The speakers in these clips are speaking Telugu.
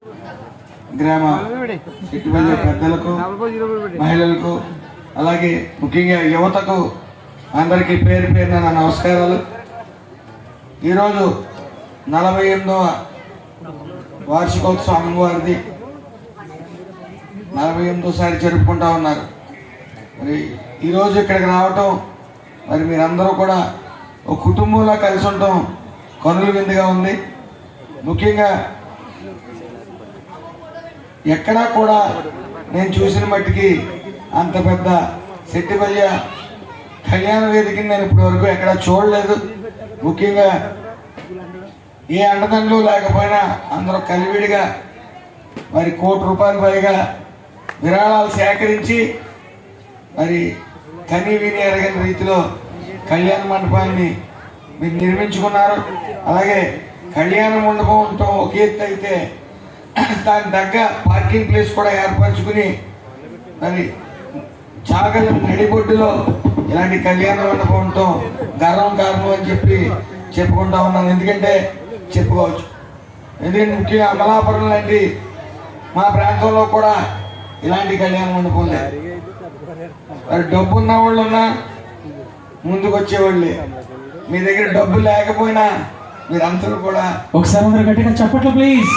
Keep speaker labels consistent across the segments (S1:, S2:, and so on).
S1: గ్రామ ఇటువంటి పెద్దలకు, మహిళలకు, అలాగే ముఖ్యంగా యువతకు అందరికీ పేరు పేరున నా నమస్కారాలు. ఈరోజు 48వ వార్షికోత్సవం అమ్మవారిది 48సారి జరుపుకుంటా ఉన్నారు. మరి ఈరోజు ఇక్కడికి రావటం, మరి మీరందరూ కూడా ఒక కుటుంబంలో కలిసి ఉండటం కనుల విందుగా ఉంది. ముఖ్యంగా ఎక్కడా కూడా నేను చూసిన మట్టికి అంత పెద్ద సెట్టిపల్లి కళ్యాణ వేదికని నేను ఇప్పటి వరకు ఎక్కడా చూడలేదు. ముఖ్యంగా ఏ అండదండలు లేకపోయినా అందరూ కలివిడిగా మరి ₹1 కోటి పైగా విరాళాలు సేకరించి మరి కనీ విని ఎరగని రీతిలో కళ్యాణ మండపాన్ని మీరు నిర్మించుకున్నారు. అలాగే కళ్యాణ మండపం ఉండటం ఒక ఎత్తు అయితే దాని తగ్గ పార్కింగ్ ప్లేస్ కూడా ఏర్పరచుకుని మరి చాగల నడిబొడ్డులో ఇలాంటి కళ్యాణ మండపం ఉండటం గర్వం కారణం అని చెప్పి చెప్పుకుంటా ఉన్నాను. ఎందుకంటే చెప్పుకోవచ్చు, ఎందుకంటే ముఖ్యంగా అమలాపురం లాంటి మా ప్రాంతంలో కూడా ఇలాంటి కళ్యాణ మండపం లేదు. మరి డబ్బు ఉన్న వాళ్ళు ఉన్నా ముందుకు వచ్చేవాళ్ళే. మీ దగ్గర డబ్బు లేకపోయినా మీరందరూ కూడా
S2: ఒకసారి అందరూ గట్టిగా చప్పట్లు ప్లీజ్.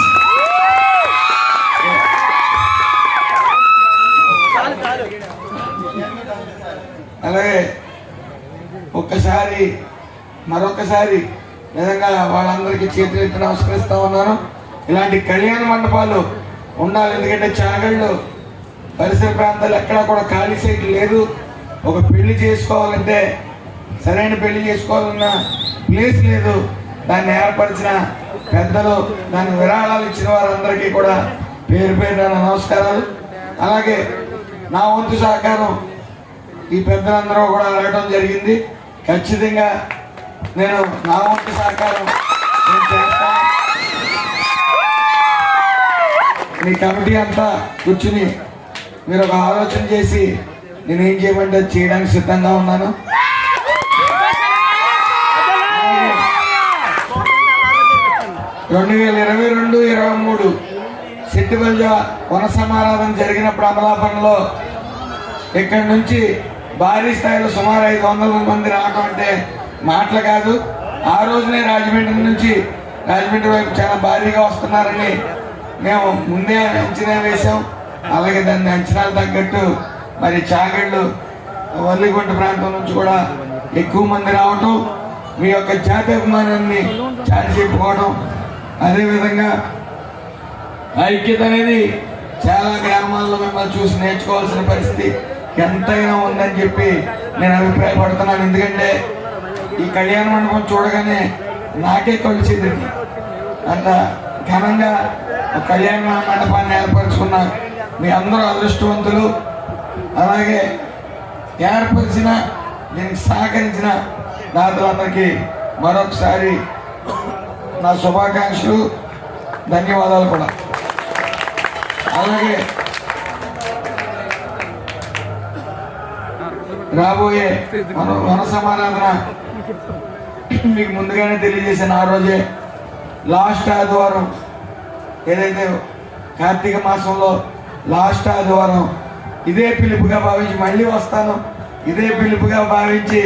S1: అలాగే మరొకసారి నిజంగా వాళ్ళందరికీ చేతులెత్తి నమస్కరిస్తా ఉన్నాను. ఇలాంటి కళ్యాణ మండపాలు ఉండాలి. ఎందుకంటే చాగళ్ళు పరిసర ప్రాంతాలు ఎక్కడా కూడా ఖాళీ సైట్ లేదు. ఒక పెళ్లి చేసుకోవాలంటే, సరైన పెళ్లి చేసుకోవాలన్న ప్లేస్ లేదు. దాన్ని ఏర్పరిచిన పెద్దలు, దాని విరాళాలు ఇచ్చిన వారందరికీ కూడా పేరు పేరున నమస్కారాలు. అలాగే నా వంతు సహకారం ఈ పెద్దలందరూ కూడా అడగడం జరిగింది. ఖచ్చితంగా నేను నా వంతు సహకారం నేను చేస్తాను. మీ కమిటీ అంతా కూర్చుని మీరు ఒక ఆలోచన చేసి నేనేం చేయమంటే చేయడానికి సిద్ధంగా ఉన్నాను. 2022-23 సెట్టిపల్లి వన సమారాధన జరిగినప్పుడు అమలాపురంలో ఇక్కడి నుంచి భారీ స్థాయిలో సుమారు 500 మంది రావడం అంటే మాటలు కాదు. ఆ రోజునే రాజమండ్రి వైపు చాలా భారీగా వస్తున్నారని మేము ముందే అంచనా వేశాం. అలాగే దాన్ని అంచనాలు తగ్గట్టు మరి చాగళ్ళు వల్లిగుంట ప్రాంతం నుంచి కూడా ఎక్కువ మంది రావటం, మీ యొక్క జాతీయాభిమానాన్ని చాటి చెప్పుకోవడం, అదేవిధంగా ఐక్యత అనేది చాలా గ్రామాల్లో మిమ్మల్ని చూసి నేర్చుకోవాల్సిన పరిస్థితి ఎంతైనా ఉందని చెప్పి నేను అభిప్రాయపడుతున్నాను. ఎందుకంటే ఈ కళ్యాణ మండపం చూడగానే నాకే కళ్ళు చెందింది. అంత ఘనంగా ఒక కళ్యాణ మండపాన్ని ఏర్పరచుకున్న మీ అందరూ అదృష్టవంతులు. అలాగే ఏర్పరిచిన, దీనికి సహకరించిన దాతలందరికీ మరొకసారి నా శుభాకాంక్షలు, ధన్యవాదాలు కూడా. అలాగే రాబోయే వన సమారాధన మీకు ముందుగానే తెలియజేసిన ఆ రోజే లాస్ట్ ఆదివారం, ఏదైతే కార్తీక మాసంలో లాస్ట్ ఆదివారం ఇదే పిలుపుగా భావించి మళ్ళీ వస్తాను. ఇదే పిలుపుగా భావించి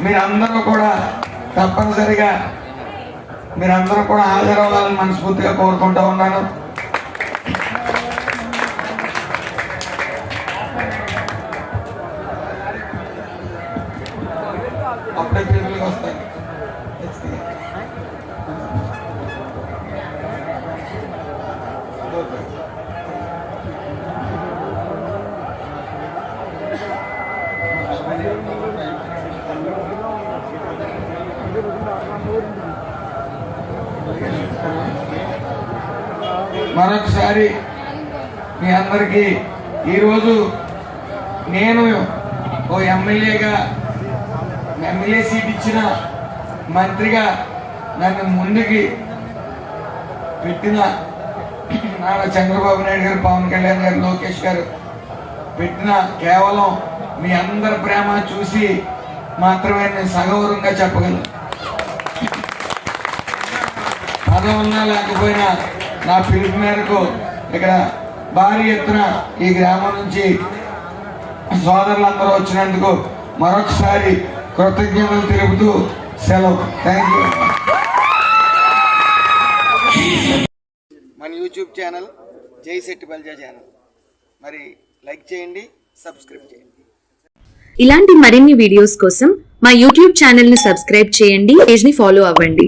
S1: మీరందరూ కూడా తప్పనిసరిగా మీరందరూ కూడా హాజరవ్వాలని మనస్ఫూర్తిగా కోరుకుంటూ ఉన్నాను. అప్పుడే పిలుపులకు వస్తాయి. మరొకసారి మీ అందరికీ ఈరోజు నేను ఓ ఎమ్మెల్యే సీట్ ఇచ్చిన మంత్రిగా నన్ను ముందుకి పెట్టిన నారా చంద్రబాబు నాయుడు గారు, పవన్ కళ్యాణ్ గారు, లోకేష్ గారు పెట్టిన కేవలం మీ అందరి ప్రేమ చూసి మాత్రమే నేను సగౌరవంగా చెప్పగలను. పదవున్నా లేకపోయినా నా పిలుపు మేరకు ఇక్కడ భారీ ఎత్తున ఈ గ్రామం నుంచి సోదరులందరూ వచ్చినందుకు మరొకసారి కృతజ్ఞతలు తెలుపుతూ సెలవు. Thank you. మన యూట్యూబ్ ఛానల్ జై శెట్టి బల్జా ఛానల్ మరి లైక్ చేయండి, సబ్స్క్రైబ్ చేయండి.
S3: ఇలాంటి మరిన్ని వీడియోస్ కోసం మా యూట్యూబ్ ఛానల్ ని సబ్స్క్రైబ్ చేయండి, పేజ్ ని ఫాలో అవ్వండి.